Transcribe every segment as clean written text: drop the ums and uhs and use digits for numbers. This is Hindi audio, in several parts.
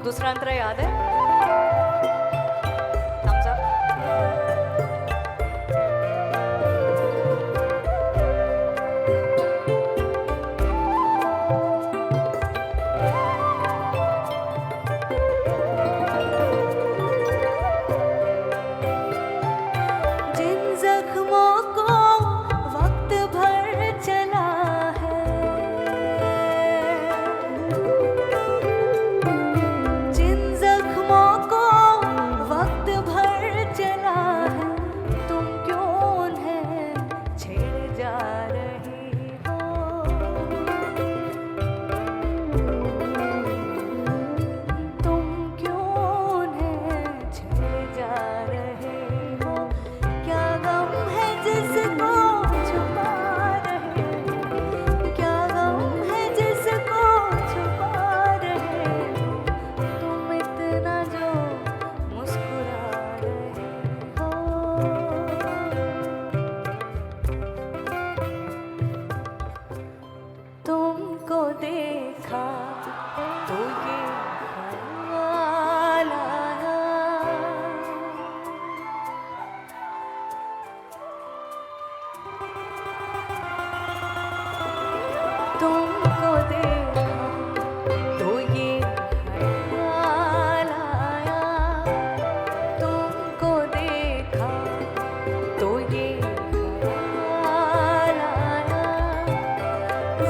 दूसरा अंतरा याद है? Thumbs up. जिन जख्मों को वक्त भर चला है, जिन जख्मों को वक्त भर चला है, तुम क्यों उन्हें छेड़े जा रही हो? तुम क्यों उन्हें छेड़े जा रहे हो? क्या गम है जिसको छुपा रहे हो? क्या गम है जिसको छुपा रहे हो? तुम इतना जो मुस्कुरा रहे हो। तुमको देखा तो ये ख्याल आया, तुमको देखा तो ये ख्याल आया, तुमको देखा तो ये ख्याल आया।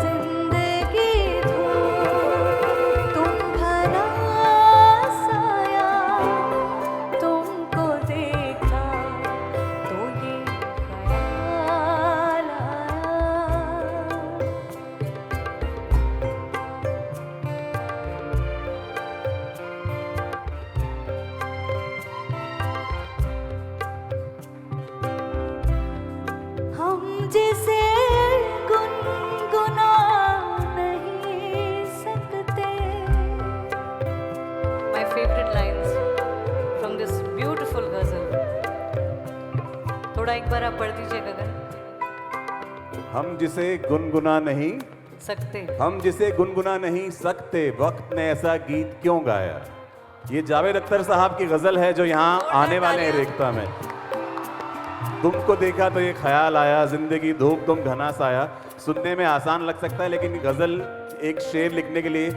जिंदगी तुम भला साया, तुमको देखा तो ये ख्याल आया। हम जिसे गुनगुना नहीं सकते, My favorite lines from this beautiful ghazal. थोड़ा एक बार आप पढ़ दीजिए गगन। हम जिसे गुनगुना नहीं सकते। हम जिसे गुनगुना नहीं सकते, वक्त ने ऐसा गीत क्यों गाया। ये जावेद अख्तर साहब की गजल है जो यहाँ आने वाले हैं रेखता में। तुमको देखा तो ये ख्याल आया, जिंदगी धूप तुम घना साया। सुनने में आसान लग सकता है लेकिन गजल एक शेर लिखने के लिए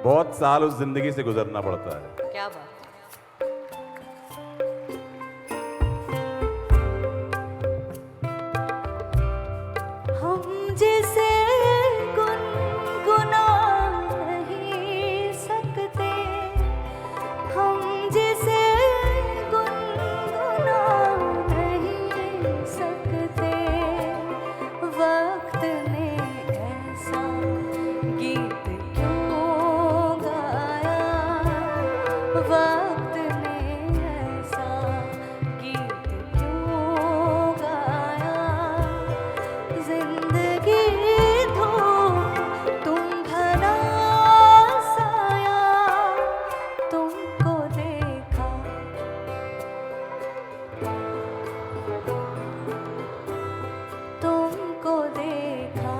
बहुत साल उस जिंदगी से गुजरना पड़ता है। क्या बात। हम जिसे गुनगुना नहीं सकते, हम जिसे गुनगुना नहीं सकते, वक्त ने ऐसा गीत क्यों गाया? वक्त ने ऐसा गीत क्यों गाया? जिंदगी तुम भला साया, तुमको देखा तुमको देखा,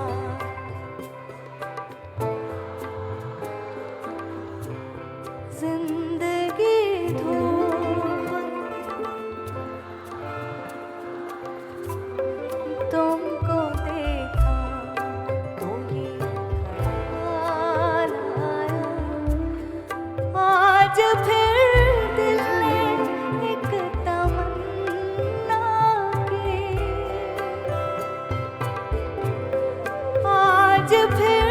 जिंदगी तुमको देखा तो ये ख्याल आया। आज फिर दिल ने एक तमन्ना की, आज फिर